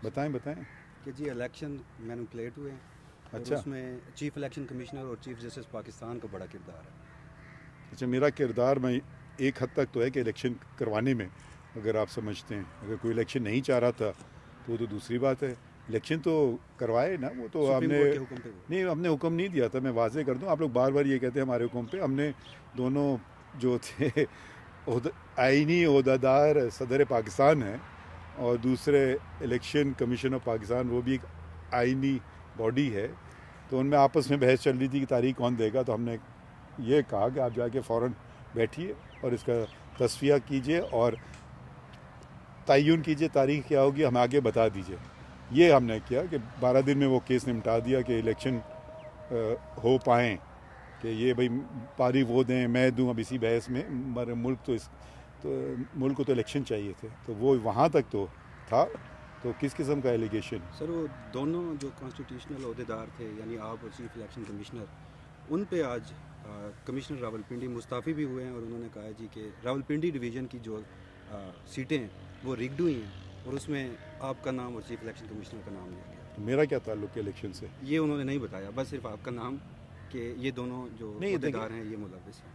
بتائیں بتائیں. کہ جی الیکشن مینوپلیٹ ہوئے ہیں اور اچھا اس میں چیف الیکشن کمشنر اور چیف جسٹس پاکستان کا بڑا کردار ہے. اچھا میرا کردار میں ایک حد تک تو ہے کہ الیکشن کروانے میں، اگر آپ سمجھتے ہیں اگر کوئی الیکشن نہیں چاہ رہا تھا تو وہ تو دوسری بات ہے. الیکشن تو کروائے نا، وہ تو ہم سپریم نے کورٹ کے حکم پہ ہوا. نہیں، ہم نے حکم نہیں دیا تھا. میں واضح کر دوں، آپ لوگ بار بار یہ کہتے ہیں ہمارے حکم پہ. ہم نے دونوں جو تھے آئینی عہدیدار صدر پاکستان ہیں اور دوسرے الیکشن کمیشن آف پاکستان، وہ بھی ایک آئینی باڈی ہے، تو ان میں آپس میں بحث چل رہی تھی کہ تاریخ کون دے گا. تو ہم نے یہ کہا کہ آپ جا کے فوراً بیٹھیے اور اس کا تصفیہ کیجئے اور تعین کیجئے تاریخ کیا ہوگی، ہمیں آگے بتا دیجئے. یہ ہم نے کیا کہ 12 دن میں وہ کیس نمٹا دیا کہ الیکشن ہو پائیں، کہ یہ بھئی پاری وہ دیں میں دوں. اب اسی بحث میں ملک کو تو الیکشن چاہیے تھے، تو وہ وہاں تک تو تھا. تو کس قسم کا ایلیگیشن؟ سر وہ دونوں جو کانسٹیٹیوشنل عہدیدار تھے یعنی آپ اور چیف الیکشن کمشنر، ان پہ آج کمشنر راولپنڈی مستعفی بھی ہوئے ہیں اور انہوں نے کہا ہے جی کہ راولپنڈی ڈویژن کی جو سیٹیں ہیں وہ ریگڈ ہوئی ہیں اور اس میں آپ کا نام اور چیف الیکشن کمشنر کا نام لیا گیا. تو میرا کیا تعلق ہے الیکشن سے؟ یہ انہوں نے نہیں بتایا، بس صرف آپ کا نام، کہ یہ دونوں جو نہیں عہدیدار ہیں یہ ملوث ہیں.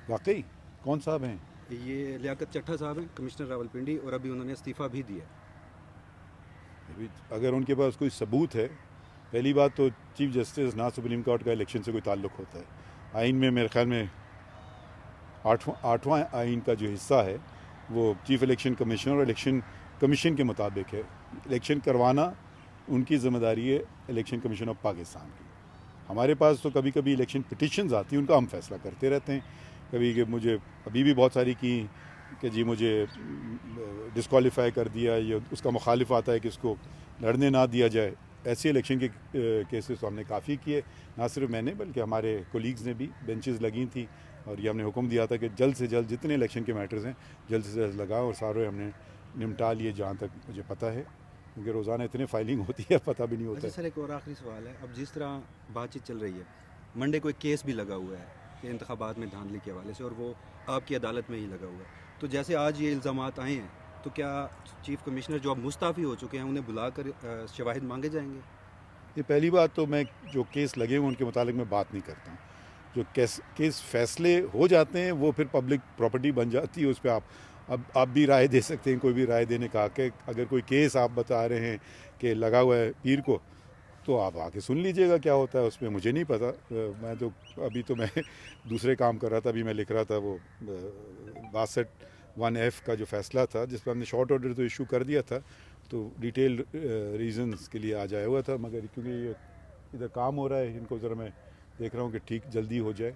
واقعی کون صاحب ہیں؟ یہ لیاقت چٹھا صاحب ہیں کمشنر راولپنڈی، اور ابھی انہوں نے استعفیٰ بھی دیا. اگر ان کے پاس کوئی ثبوت ہے، پہلی بات تو چیف جسٹس نہ سپریم کورٹ کا الیکشن سے کوئی تعلق ہوتا ہے. آئین میں میرے خیال میں آٹھواں آئین کا جو حصہ ہے وہ چیف الیکشن کمیشنر اور الیکشن کمیشن کے مطابق ہے. الیکشن کروانا ان کی ذمہ داری ہے، الیکشن کمیشن آف پاکستان کی. ہمارے پاس تو کبھی کبھی الیکشن پٹیشنز آتی ہیں، ان کا ہم فیصلہ کرتے رہتے ہیں. کبھی کہ مجھے ابھی بھی بہت ساری کی کہ جی مجھے ڈسکوالیفائی کر دیا، یا اس کا مخالف آتا ہے کہ اس کو لڑنے نہ دیا جائے. ایسے الیکشن کے کیسز تو ہم نے کافی کیے، نہ صرف میں نے بلکہ ہمارے کولیگز نے بھی. بینچز لگی تھیں اور یہ ہم نے حکم دیا تھا کہ جلد سے جلد جتنے الیکشن کے میٹرز ہیں جلد سے جلد لگاؤ، اور سارے ہم نے نمٹا لیے جہاں تک مجھے پتہ ہے، کیونکہ روزانہ اتنے فائلنگ ہوتی ہے پتہ بھی نہیں ہوتا اچھا ہے. سر، ایک اور آخری سوال ہے. اب جس طرح بات چیت چل رہی ہے، منڈے کو ایک کیس بھی لگا ہوا ہے کہ انتخابات میں دھاندلی کے حوالے سے، اور وہ آپ کی عدالت میں ہی لگا ہوا ہے. تو جیسے آج یہ الزامات آئے ہیں تو کیا چیف کمشنر جو اب مستعفی ہو چکے ہیں انہیں بلا کر شواہد مانگے جائیں گے؟ یہ پہلی بات تو میں جو کیس لگے ہوئے ان کے متعلق میں بات نہیں کرتا ہوں. جو کیس فیصلے ہو جاتے ہیں وہ پھر پبلک پراپرٹی بن جاتی ہے، اس پہ آپ بھی رائے دے سکتے ہیں، کوئی بھی رائے دینے کا حق ہے. اگر کوئی کیس آپ بتا رہے ہیں کہ لگا ہوا ہے پیر کو، تو آپ آ کے سن لیجئے گا کیا ہوتا ہے اس میں. مجھے نہیں پتا، میں تو ابھی تو میں دوسرے کام کر رہا تھا. ابھی میں لکھ رہا تھا وہ 62(1)(f) کا جو فیصلہ تھا، جس پہ ہم نے شارٹ آرڈر تو ایشو کر دیا تھا، تو ڈیٹیل ریزنز کے لیے آ جایا ہوا تھا. مگر کیونکہ یہ ادھر کام ہو رہا ہے، ان کو ذرا میں دیکھ رہا ہوں کہ ٹھیک جلدی ہو جائے،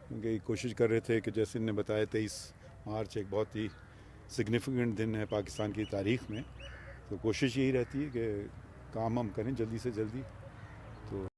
کیونکہ یہ کوشش کر رہے تھے کہ جیسے ان نے بتایا 23 مارچ ایک بہت ہی سگنیفیکنٹ دن ہے پاکستان کی تاریخ میں. تو کوشش یہی رہتی ہے کہ کام ہم کریں جلدی سے جلدی. تو